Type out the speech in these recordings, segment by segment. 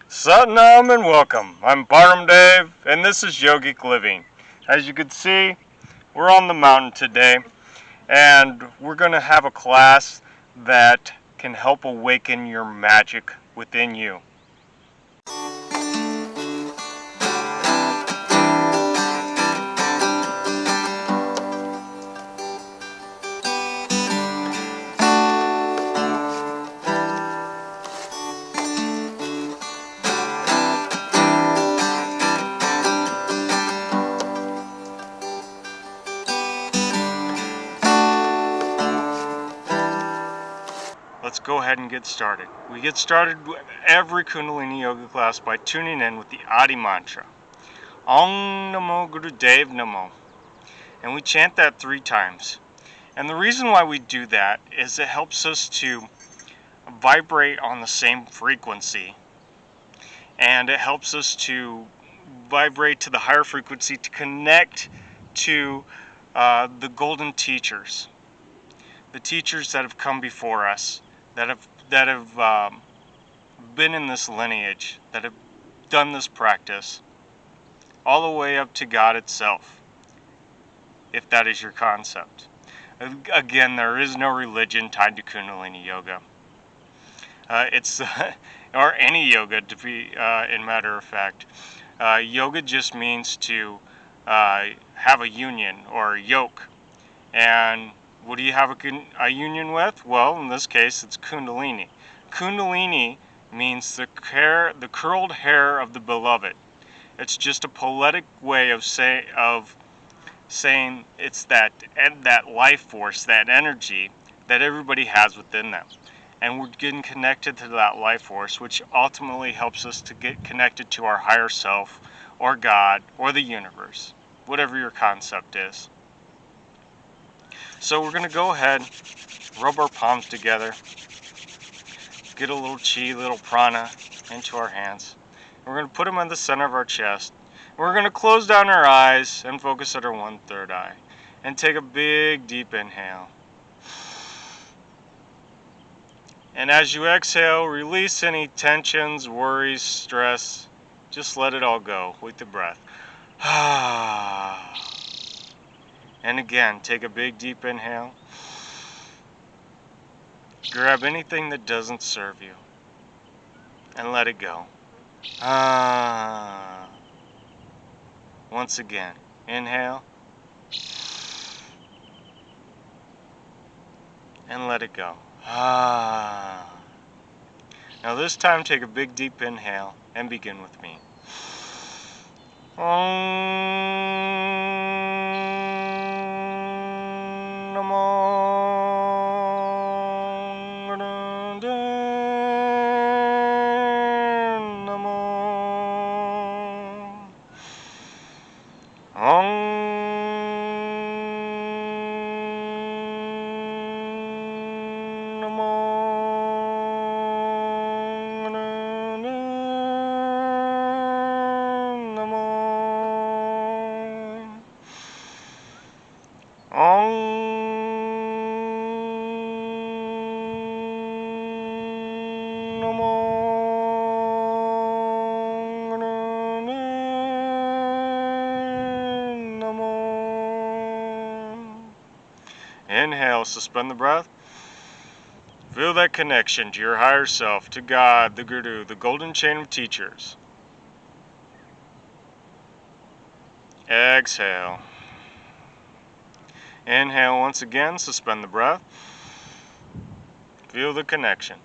Satnam and welcome. I'm Param Dave, and this is Yogic Living. As you can see, we're on the mountain today, and we're going to have a class that can help awaken your magic within you. Let's go ahead and get started. We get started with every Kundalini Yoga class by tuning in with the Adi mantra. Om Namo Guru Dev Namo. And we chant that 3 times. And the reason why we do that is it helps us to vibrate on the same frequency, and it helps us to vibrate to the higher frequency to connect to the golden teachers, the teachers that have come before us, that have been in this lineage, that have done this practice, all the way up to God itself, if that is your concept. Again, there is no religion tied to Kundalini Yoga. It's or any yoga, to be in matter of fact. Yoga just means to have a union or a yoke. And what do you have a union with? Well, in this case, it's Kundalini. Kundalini means the curled hair of the beloved. It's just a poetic way of saying it's that life force, that energy that everybody has within them. And we're getting connected to that life force, which ultimately helps us to get connected to our higher self, or God, or the universe, whatever your concept is. So we're going to go ahead, rub our palms together, get a little chi, little prana into our hands. We're going to put them in the center of our chest. We're going to close down our eyes and focus at our 1/3 eye. And take a big, deep inhale. And as you exhale, release any tensions, worries, stress. Just let it all go with the breath. And again, take a big, deep inhale. Grab anything that doesn't serve you and let it go. Once again, inhale and let it go. Now this time, take a big, deep inhale and begin with me. Om Namo Inhale, suspend the breath. Feel that connection to your higher self, to God, the Guru, the golden chain of teachers. Exhale. Inhale once again, suspend the breath. Feel the connection.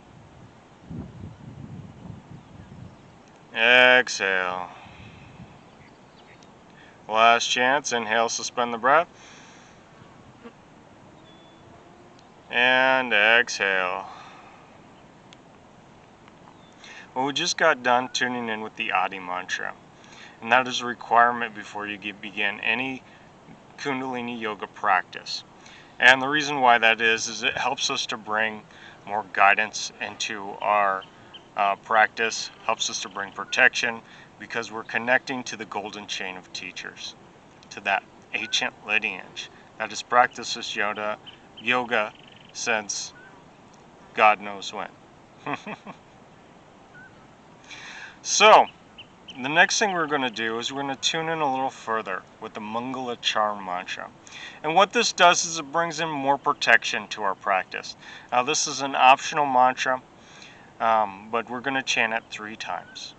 Exhale. Last chance, inhale, suspend the breath. And exhale. Well, we just got done tuning in with the Adi mantra. And that is a requirement before you begin any Kundalini Yoga practice. And the reason why that is it helps us to bring more guidance into our practice, helps us to bring protection, because we're connecting to the golden chain of teachers, to that ancient lineage that has practiced this yoga since God knows when. So, the next thing we're going to do is we're going to tune in a little further with the Mangala Charm mantra. And what this does is it brings in more protection to our practice. Now, this is an optional mantra, but we're going to chant it 3 times.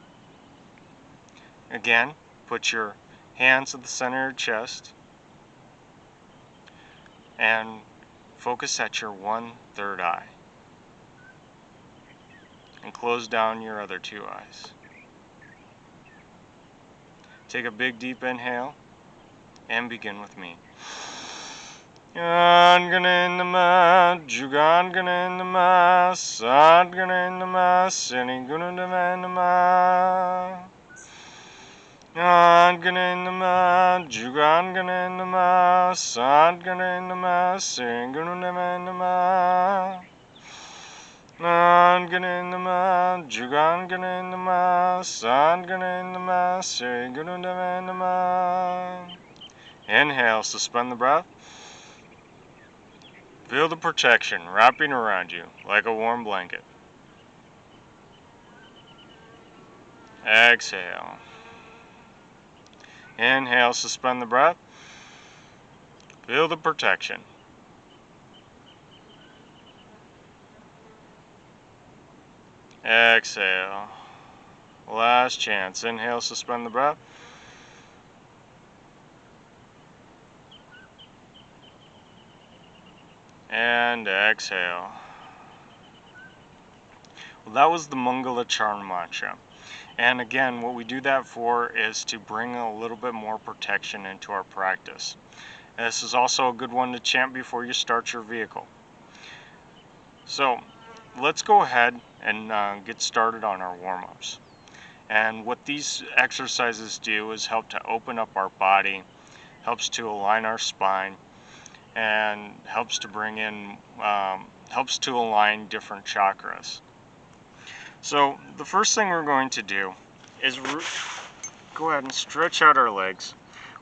Again, put your hands at the center of your chest and focus at your 1/3 eye. And close down your other 2 eyes. Take a big deep inhale and begin with me. Yanganenama, Juganganenama, Sadganenama, Sinigunanama. Yanganenama, Juganganenama, Sadganenama, Sinigunanama. Yanganenama, Juganganenama, Sadganenama, Sinigunanama. Inhale, suspend the breath. Feel the protection wrapping around you like a warm blanket. Exhale. Inhale, suspend the breath. Feel the protection. Exhale. Last chance. Inhale, suspend the breath. And exhale. Well, that was the Mangala Charm mantra. And again, what we do that for is to bring a little bit more protection into our practice. And this is also a good one to chant before you start your vehicle. So let's go ahead and get started on our warm-ups. And what these exercises do is help to open up our body, helps to align our spine, and helps to bring in, helps to align different chakras. So the first thing we're going to do is go ahead and stretch out our legs.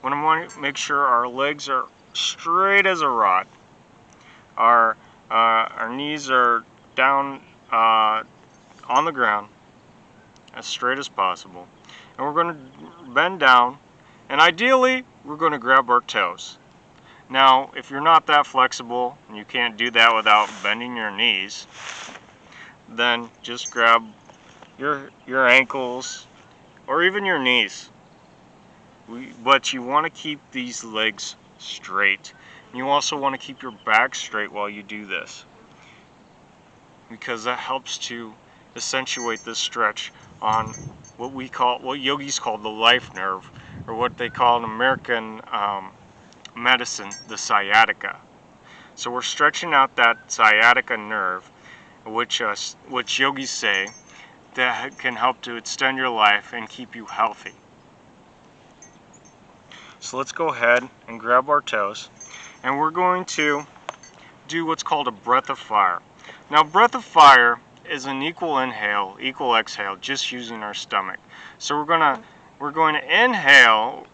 We want to make sure our legs are straight as a rod. Our knees are down on the ground as straight as possible. And we're going to bend down, and ideally we're going to grab our toes. Now, if you're not that flexible and you can't do that without bending your knees, then just grab your ankles or even your knees. But you want to keep these legs straight. You also want to keep your back straight while you do this, because that helps to accentuate this stretch on what yogis call the life nerve, or what they call in American medicine the sciatica. So we're stretching out that sciatica nerve, which yogis say that can help to extend your life and keep you healthy. So let's go ahead and grab our toes, and we're going to do what's called a breath of fire. Now, breath of fire is an equal inhale, equal exhale, just using our stomach. So we're going to inhale.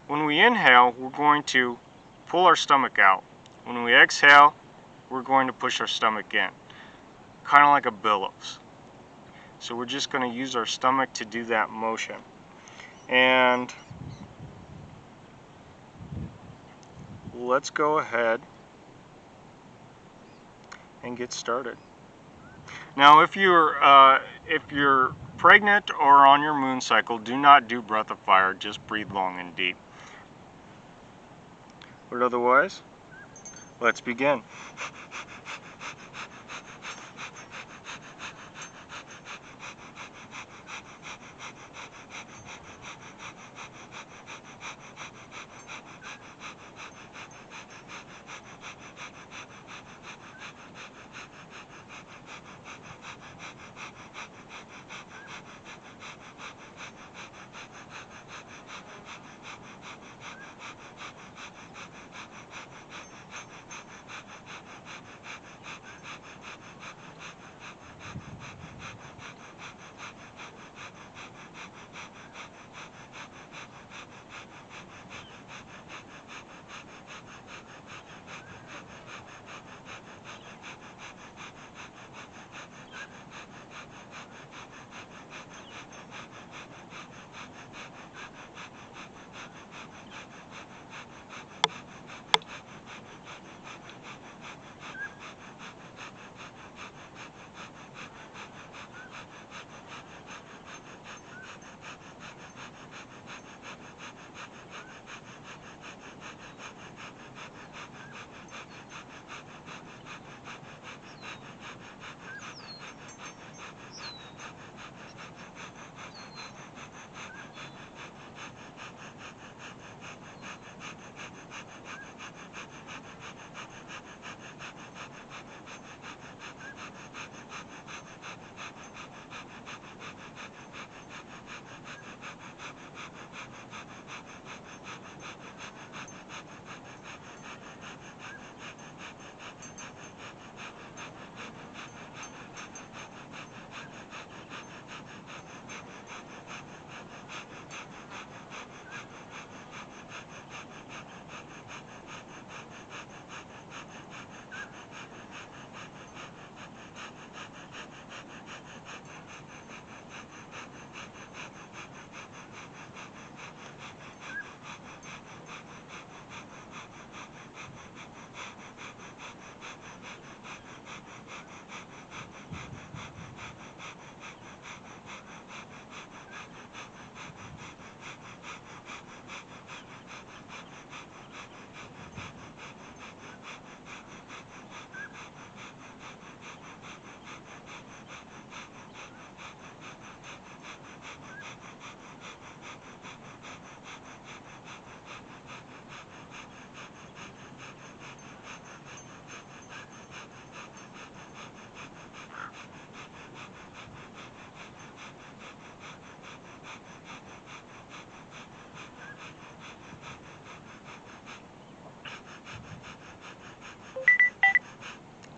When we inhale, we're going to pull our stomach out. When we exhale, we're going to push our stomach in, kind of like a billows. So we're just going to use our stomach to do that motion. And let's go ahead and get started. Now, if you're pregnant or on your moon cycle, do not do breath of fire. Just breathe long and deep. But otherwise, let's begin.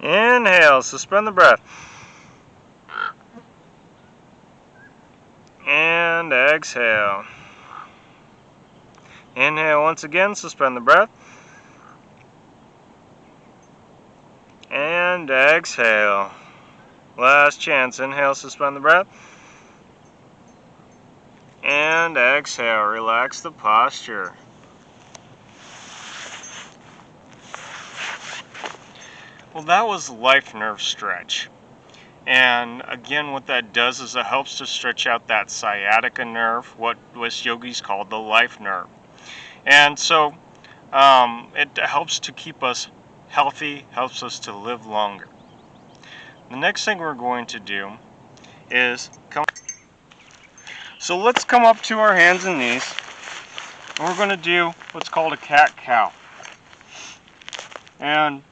Inhale, suspend the breath. And exhale. Inhale once again, suspend the breath. And exhale. Last chance. Inhale, suspend the breath. And exhale. Relax the posture. Well, that was life nerve stretch. And again, what that does is it helps to stretch out that sciatica nerve, what West yogis call the life nerve. And so it helps to keep us healthy, helps us to live longer. The next thing we're going to do is so let's come up to our hands and knees. And we're going to do what's called a cat-cow. And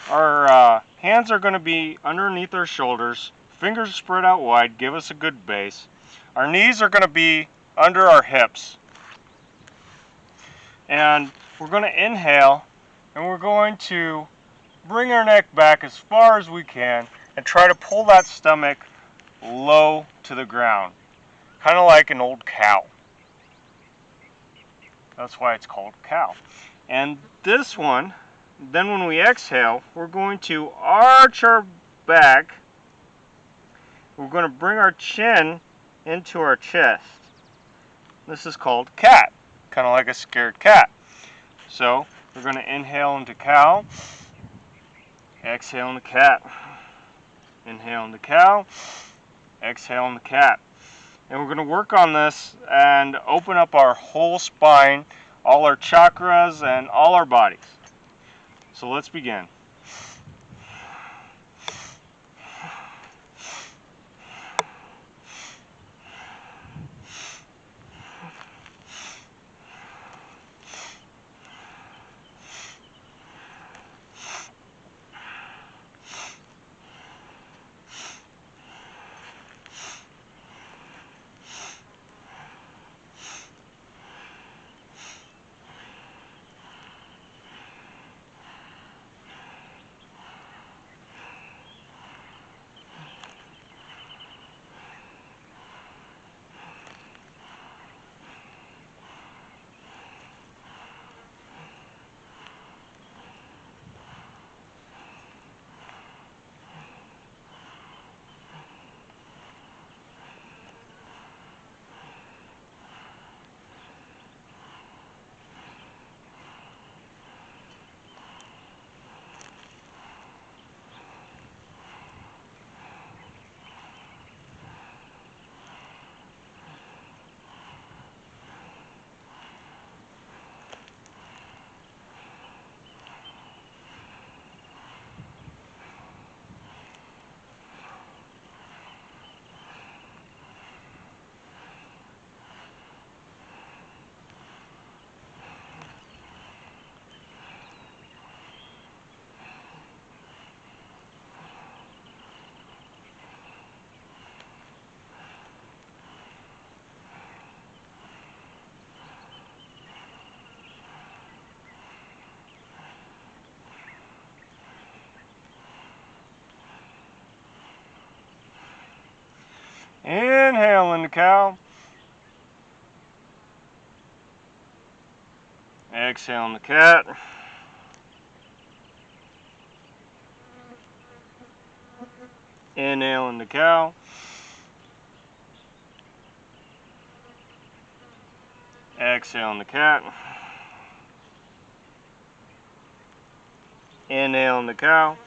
our hands are going to be underneath our shoulders, fingers spread out wide, give us a good base. Our knees are going to be under our hips. And we're going to inhale, and we're going to bring our neck back as far as we can and try to pull that stomach low to the ground, kind of like an old cow. That's why it's called cow. And this one, then when we exhale, we're going to arch our back. We're going to bring our chin into our chest. This is called cat, kind of like a scared cat. So we're going to inhale into cow, exhale into cat. Inhale into cow, exhale into cat. And we're going to work on this and open up our whole spine, all our chakras, and all our bodies. So let's begin. Inhale into cow. Exhale into cat. Inhale into cow. Exhale into cat. Inhale into cow.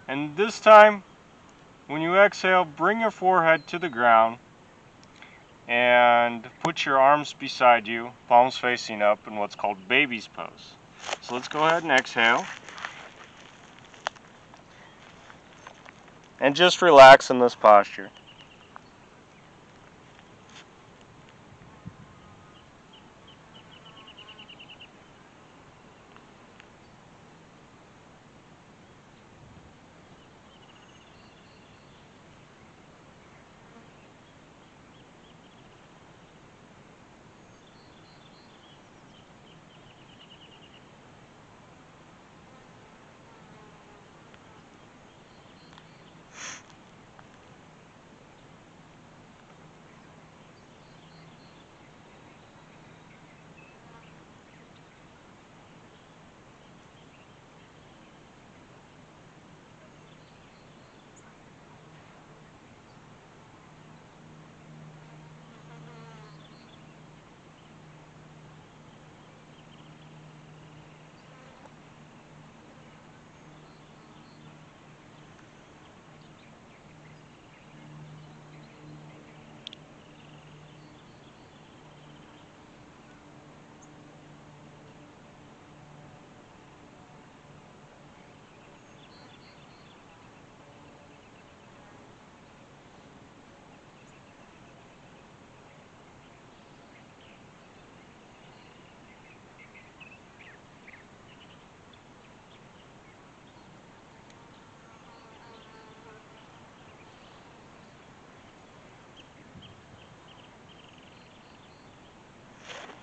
And this time, when you exhale, bring your forehead to the ground and put your arms beside you, palms facing up, in what's called baby's pose. So let's go ahead and exhale. And just relax in this posture.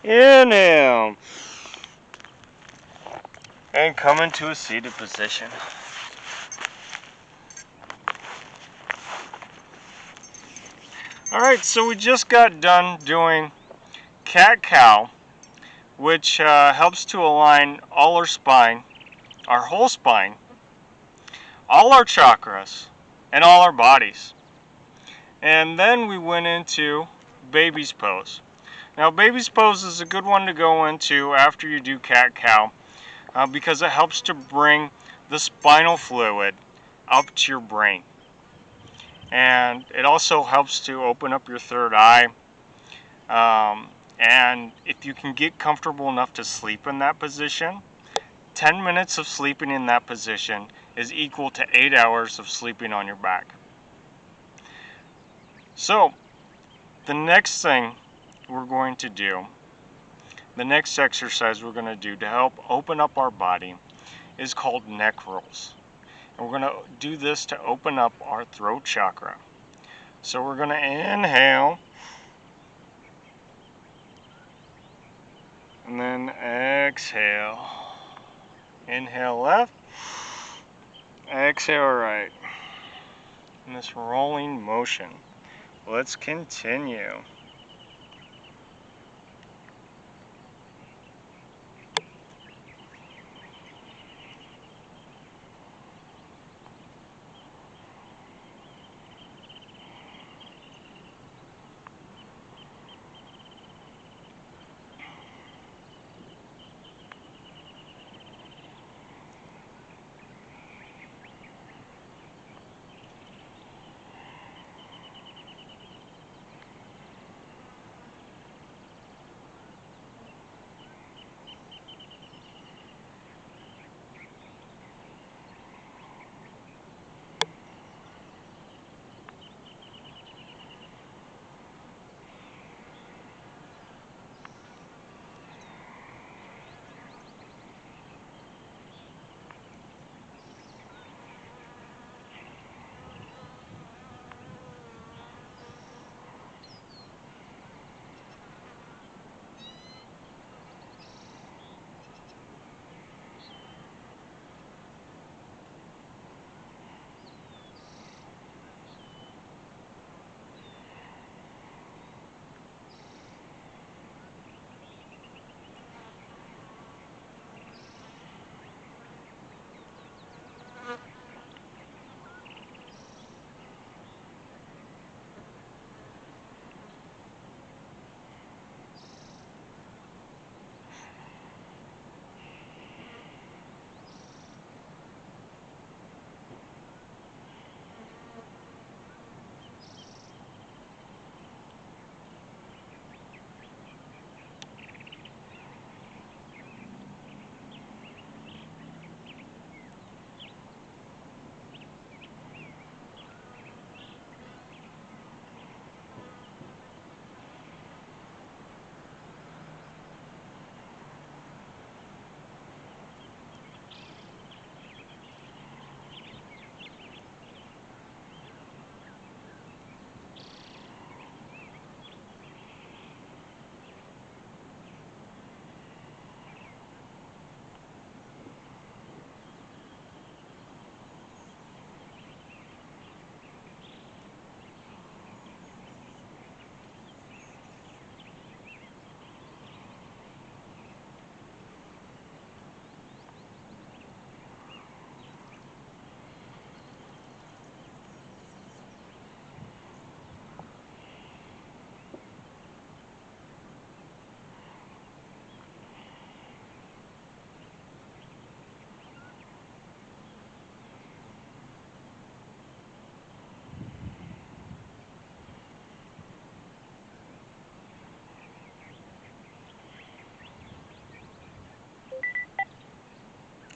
Inhale. And come into a seated position. Alright, so we just got done doing cat-cow, which helps to align all our spine, our whole spine, all our chakras, and all our bodies. And then we went into baby's pose. Now, baby's pose is a good one to go into after you do cat-cow because it helps to bring the spinal fluid up to your brain. And it also helps to open up your third eye. And if you can get comfortable enough to sleep in that position, 10 minutes of sleeping in that position is equal to 8 hours of sleeping on your back. So, the next thing we're going to do, the next exercise we're going to do to help open up our body is called neck rolls. And we're going to do this to open up our throat chakra. So we're going to inhale and then exhale. Inhale left, exhale right. In this rolling motion. Let's continue.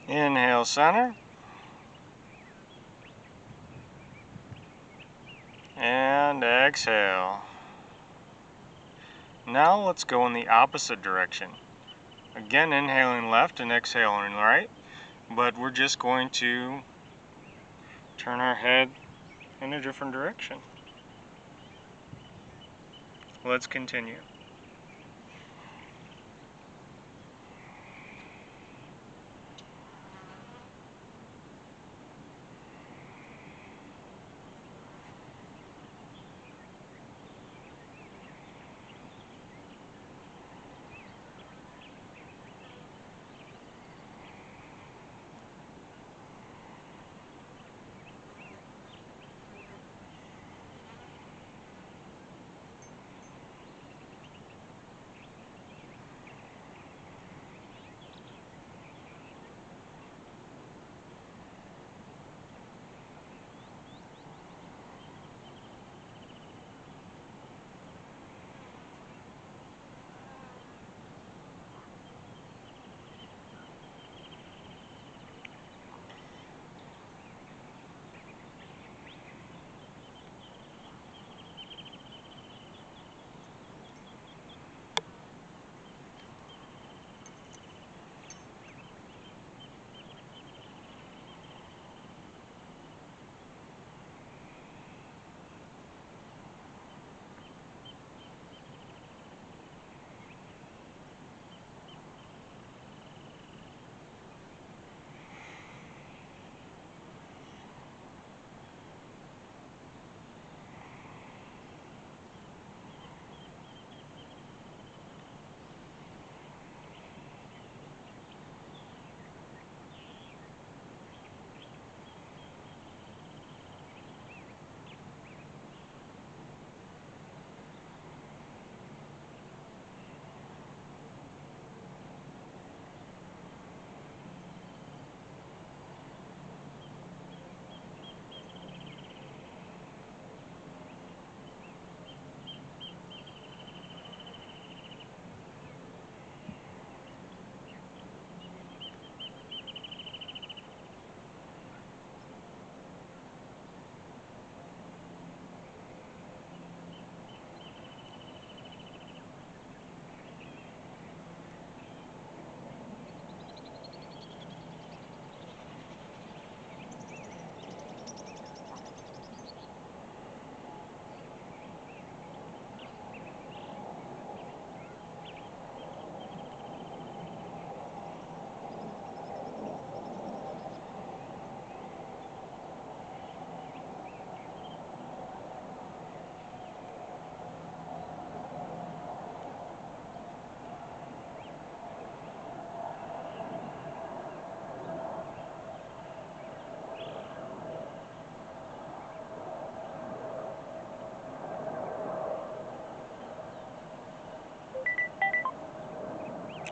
Inhale center. And exhale. Now let's go in the opposite direction. Again, inhaling left and exhaling right, but we're just going to turn our head in a different direction. Let's continue.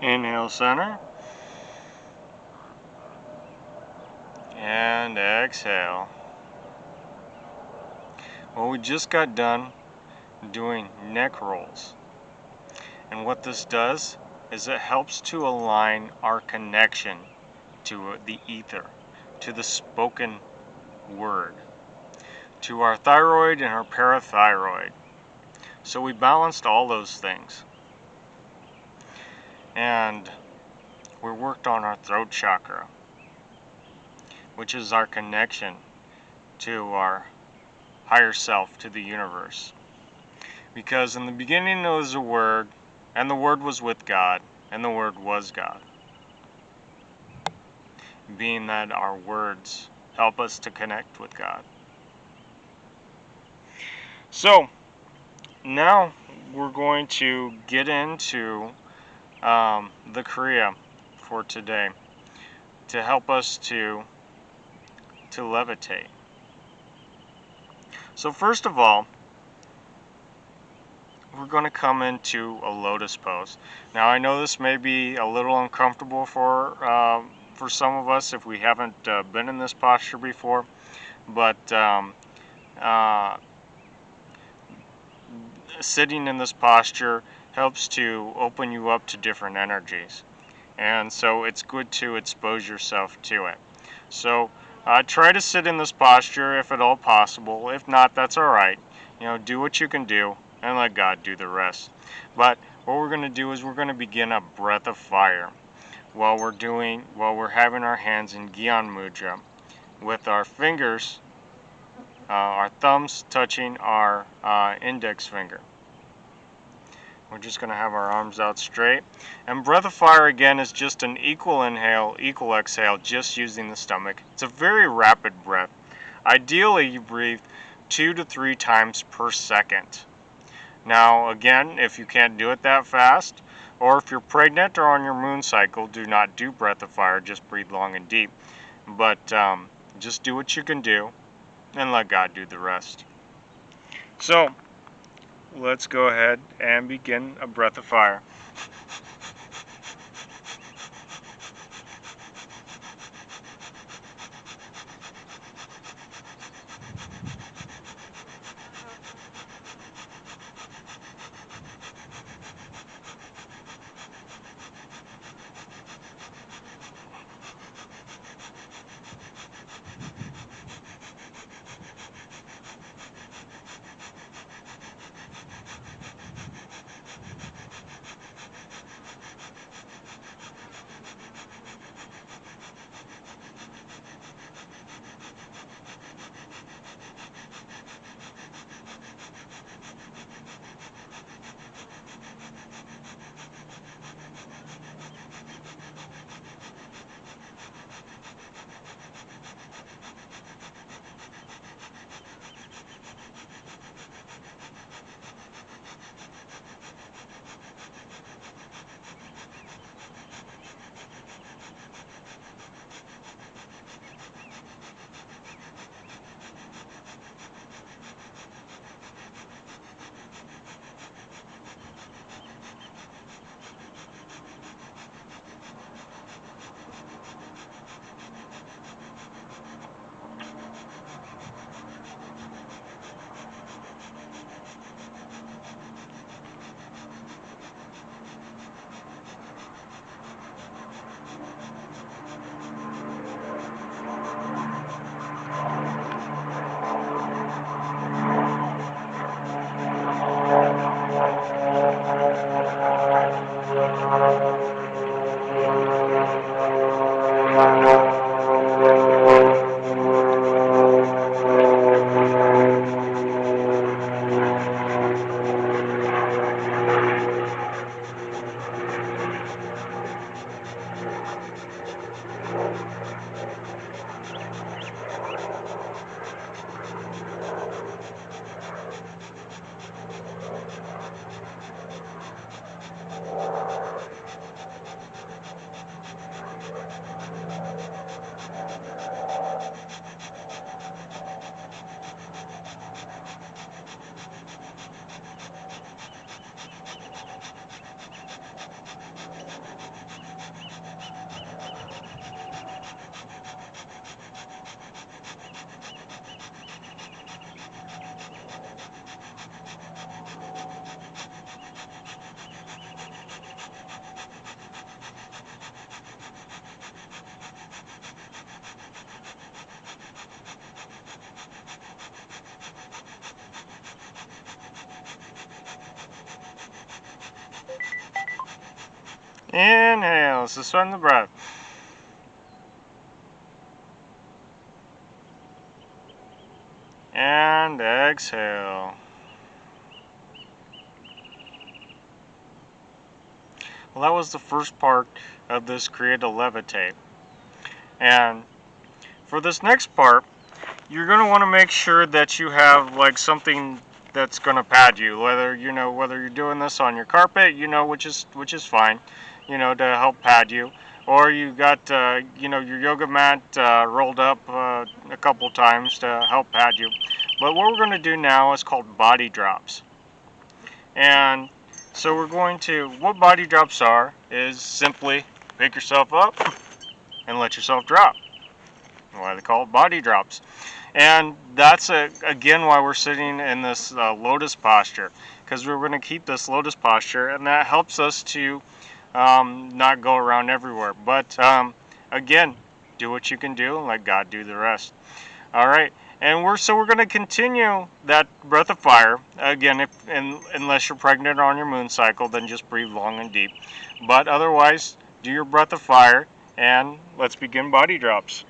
Inhale center. And exhale. Well, we just got done doing neck rolls. And what this does is it helps to align our connection to the ether, to the spoken word, to our thyroid and our parathyroid. So we balanced all those things. And we worked on our throat chakra, which is our connection to our higher self, to the universe. Because in the beginning there was a word, and the word was with God, and the word was God. Being that our words help us to connect with God. So, now we're going to get into the Kriya for today to help us to levitate. So first of all, we're going to come into a lotus pose. Now I know this may be a little uncomfortable for some of us if we haven't been in this posture before, but sitting in this posture helps to open you up to different energies, and so it's good to expose yourself to it. So try to sit in this posture if at all possible. If not, that's all right. Do what you can do and let God do the rest. But what we're going to do is we're going to begin a breath of fire while we're having our hands in Gyan Mudra, with our fingers, our thumbs touching our index finger. We're just going to have our arms out straight. And breath of fire again is just an equal inhale, equal exhale, just using the stomach. It's a very rapid breath. Ideally, you breathe 2 to 3 times per second. Now, again, if you can't do it that fast, or if you're pregnant or on your moon cycle, do not do breath of fire. Just breathe long and deep. But just do what you can do and let God do the rest. So, let's go ahead and begin a breath of fire. Now suspend the breath. And exhale. Well, that was the first part of this Kriya to levitate. And for this next part, you're going to want to make sure that you have like something that's going to pad you, whether you're doing this on your carpet, which is fine, to help pad you, or you got your yoga mat rolled up a couple times to help pad you. But what we're going to do now is called body drops. And so what body drops are is simply pick yourself up and let yourself drop. Why they call it body drops. And that's again why we're sitting in this lotus posture, because we're going to keep this lotus posture, and that helps us to not go around everywhere. But again, do what you can do and let God do the rest. All right, and we're going to continue that breath of fire again. Unless you're pregnant or on your moon cycle, then just breathe long and deep. But otherwise, do your breath of fire, and let's begin body drops.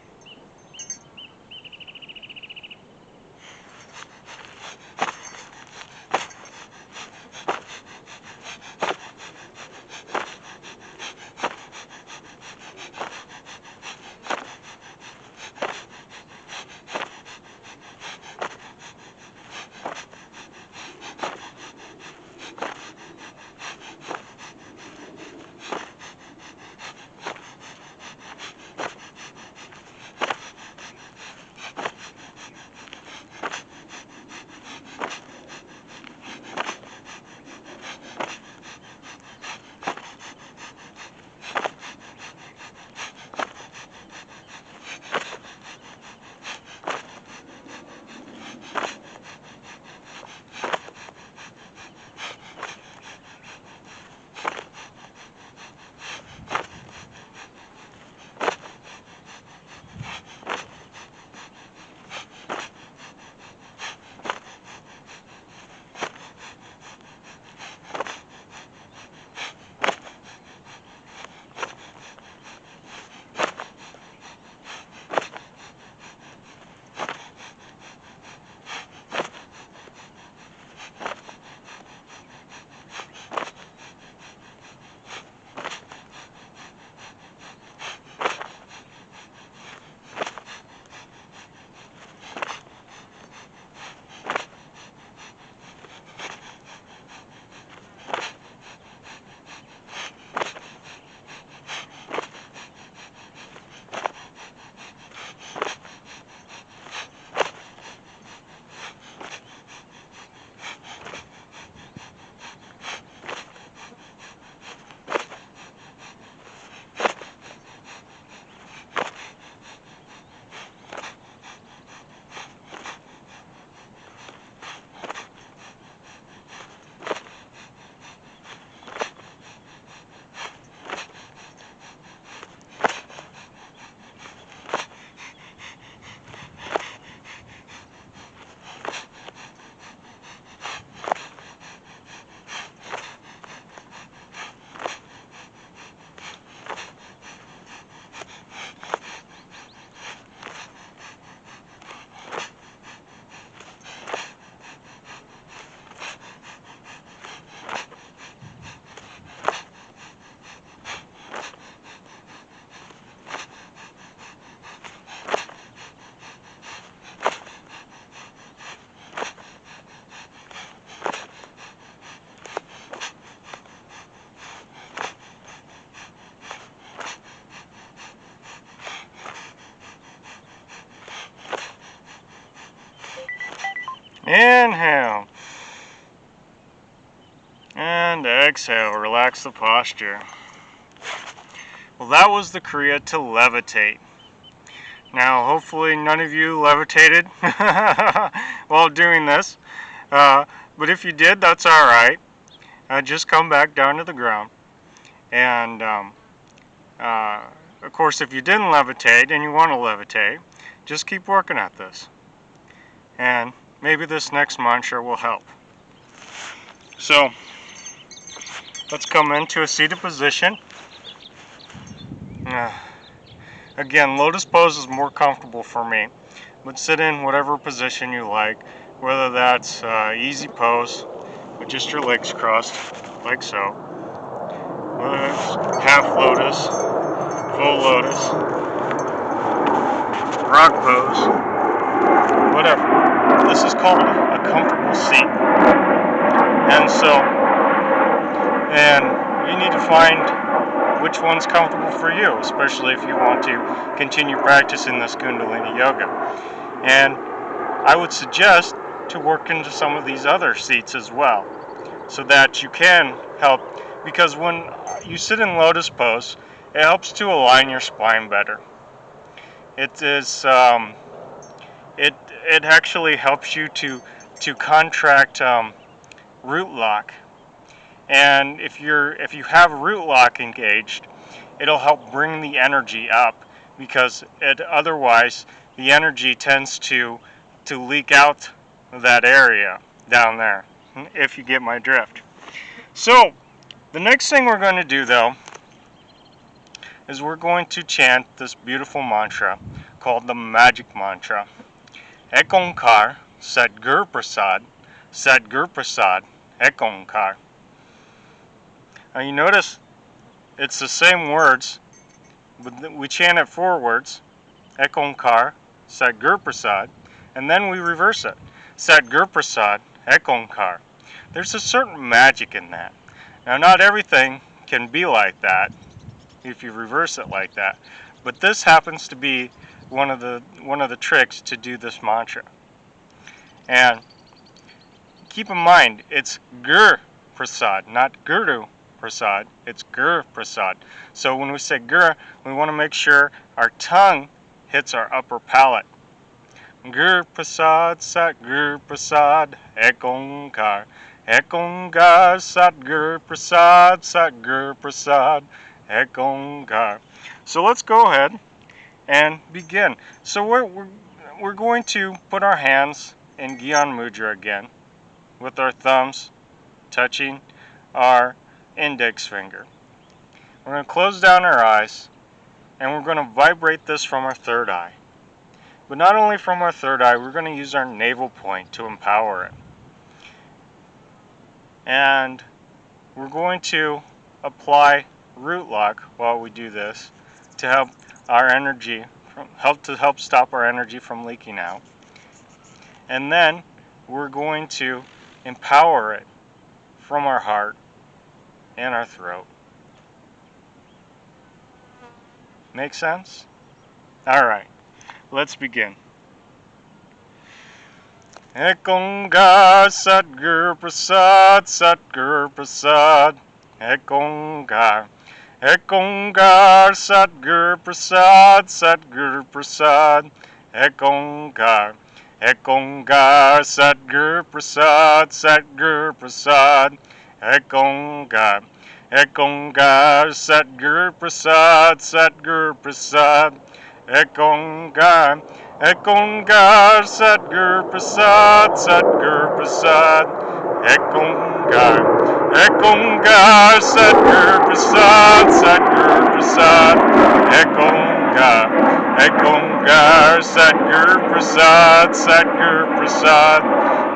Inhale. And exhale. Relax the posture. Well, that was the Kriya to levitate. Now, hopefully none of you levitated while doing this. But if you did, that's all right. Just come back down to the ground. And, of course, if you didn't levitate and you want to levitate, just keep working at this. And maybe this next mantra will help. So, let's come into a seated position. Again, lotus pose is more comfortable for me, but sit in whatever position you like, whether that's easy pose with just your legs crossed, like so, whether it's half lotus, full lotus, rock pose, whatever. This is called a comfortable seat. And you need to find which one's comfortable for you, especially if you want to continue practicing this Kundalini yoga. And I would suggest to work into some of these other seats as well, so that you can help, because when you sit in lotus pose, it helps to align your spine better. It is it actually helps you to contract root lock. And if you have root lock engaged, it'll help bring the energy up, because otherwise the energy tends to leak out that area down there, if you get my drift. So the next thing we're going to do, though, is we're going to chant this beautiful mantra called the magic mantra. Ek Onkar Sat Gur Prasad, Sat Gur Prasad, Ek Onkar. Now you notice it's the same words, but we chant it forwards. Ek Onkar Sat Gur Prasad, and then we reverse it. Sat Gur Prasad, Ek Onkar. There's a certain magic in that. Now not everything can be like that if you reverse it like that, but this happens to be one of the tricks to do this mantra. And keep in mind, it's Gur Prasad, not Guru Prasad. It's Gur Prasad. So when we say Gur, we want to make sure our tongue hits our upper palate. Gur Prasad, Sat Gur Prasad, Ek Onkar. Ek Onkar, Sat Gur Prasad, Sat Gur Prasad, Ek Onkar. So let's go ahead and begin. So we're going to put our hands in Gyan Mudra again, with our thumbs touching our index finger. We're going to close down our eyes, and we're going to vibrate this from our third eye. But not only from our third eye, we're going to use our navel point to empower it. And we're going to apply root lock while we do this to help our energy, help stop our energy from leaking out. And then we're going to empower it from our heart and our throat. Make sense? Alright, let's begin. Ek Onkar Sat Gur Prasad, Sat Gur Prasad, Ek Onkar. Ek Onkar Sat Gur Prasad, Sat Gur Prasad, Ek Onkar. Ek Onkar Sat Gur Prasad, Sat Gur Prasad, Ek Onkar. Ek Onkar Sat Gur Prasad, Sat Gur Prasad, Ek Onkar. Ek Onkar Sat Gur Prasad, Sat Gur Prasad, Ek Onkar. Ek Onkar Sat Gur Prasad, Sat Gur Prasad, Ek Onkar. Ek Onkar Sat Gur Prasad, Sat Gur Prasad,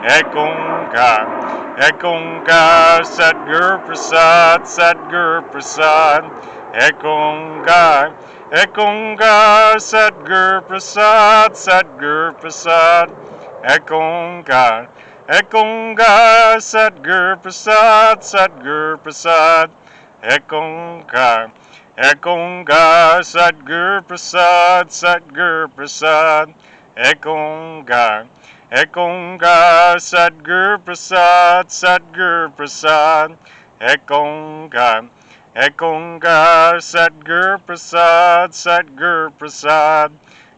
Ek Onkar. Ek Onkar Sat Gur Prasad, Sat Gur Prasad, Ek Onkar. Ek Onkar Sat Gur Prasad, Sat Gur Prasad, Ek Onkar. Ek Onkar Sat Gur Prasad, Sat Gur Prasad, Ek Onkar. Ek Onkar Sat Gur Prasad, Sat Gur Prasad, Ek Onkar. Ek Onkar Sat Gur Prasad, Sat Gur Prasad, Ek Onkar. Ek Onkar Sat Gur Prasad, Sat Gur Prasad,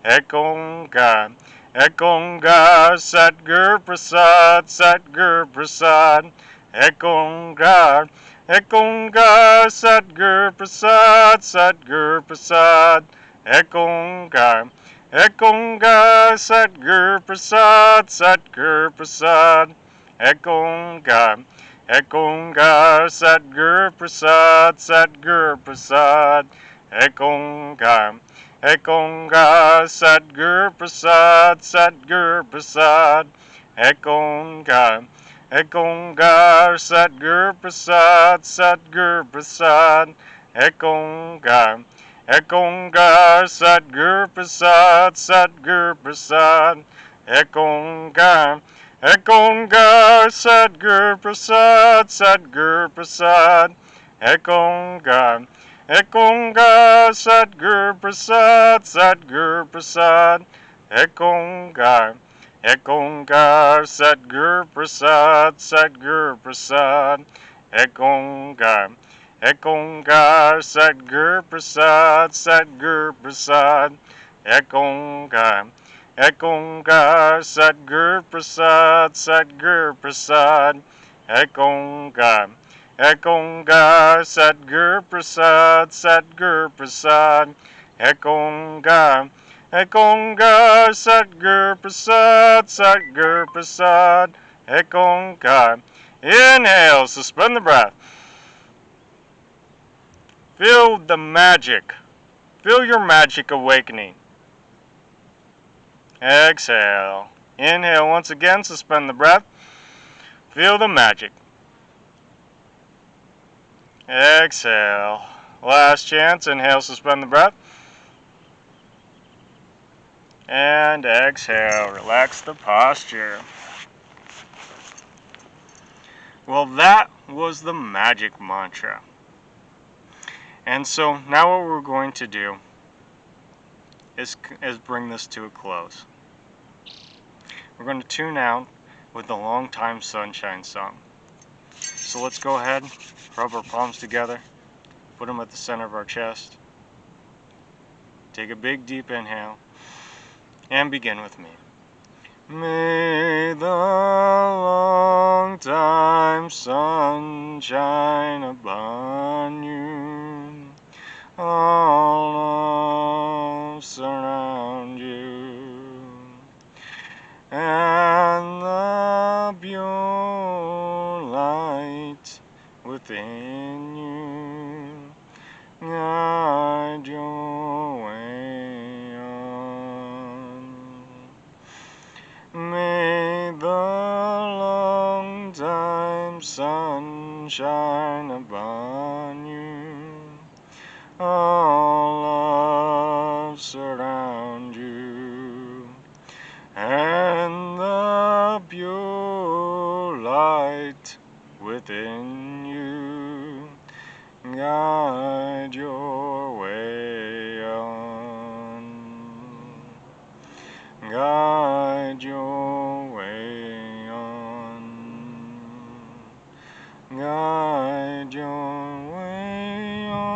Ek Onkar. Ek Onkar Sat Gur Prasad, Sat Gur Prasad, Ek Onkar. Ek Onkar Sat Gur Prasad, Sat Gur Prasad, Ek Onkar. Ek Onkar Sat Gur Prasad, Sat Gur Prasad, Ek Onkar. Ek Onkar Sat Gur Prasad, Sat Gur Prasad, Ek Onkar, Ek Onkar, Satguru Prasad, Satguru Prasad, Ek Onkar, Ek Onkar, Satguru Prasad, Satguru Prasad, Ek Onkar, Ek Onkar, Satguru Prasad, Satguru Prasad, Ek Onkar, Ek Onkar, Satguru Prasad, Satguru Prasad, Ek Onkar, Ek Onkar, Satguru Prasad, Satguru Prasad, Ek Onkar, Ek Onkar, Satguru Prasad, Satguru Prasad, Ek Onkar, Ek Onkar, Satguru Prasad, Satguru Prasad, Ek Onkar, Ek Onkar, Satguru Prasad, Satguru Prasad, Ek Onkar, Ek Onkar, Satguru Prasad, Satguru Prasad, Ek Onkar, Ek Onkar, Satguru Prasad, Satguru Prasad, Ek Onkar. Inhale, suspend the breath. Feel the magic. Feel your magic awakening. Exhale. Inhale once again, suspend the breath. Feel the magic. Exhale. Last chance. Inhale, suspend the breath. And exhale. Relax the posture. Well, that was the magic mantra. And so now what we're going to do is bring this to a close. We're going to tune out with the Long Time Sunshine song. So let's go ahead, rub our palms together, put them at the center of our chest, take a big deep inhale, and begin with me. May the long time sun shine upon you, all love surround you, and the pure light within you guide your way on. May the long time sun shine upon you, all love surround you, and the pure light within you guide your way on. Guide your way on. Guide your way on.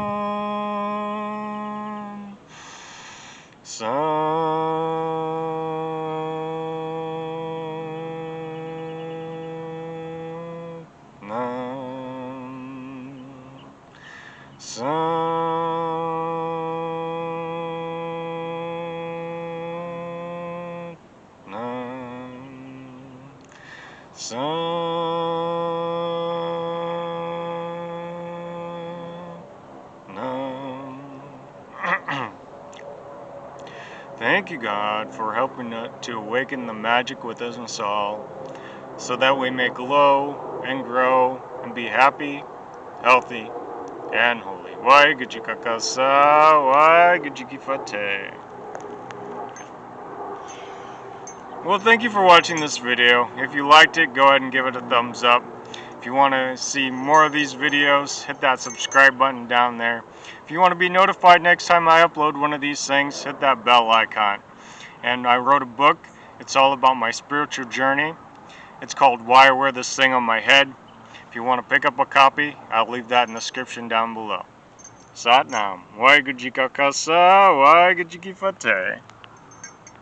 Thank you, God, for helping to awaken the magic within us all, so that we may glow and grow and be happy, healthy, and holy. Waheguru Ka Khalsa, Waheguru Ki Fateh. Well, thank you for watching this video. If you liked it, go ahead and give it a thumbs up. If you want to see more of these videos, hit that subscribe button down there. If you want to be notified next time I upload one of these things, hit that bell icon. And I wrote a book. It's all about my spiritual journey. It's called Why I Wear This Thing on My Head. If you want to pick up a copy, I'll leave that in the description down below. Sat Nam. Waheguru Ka Khalsa, Waheguru Ki Fateh.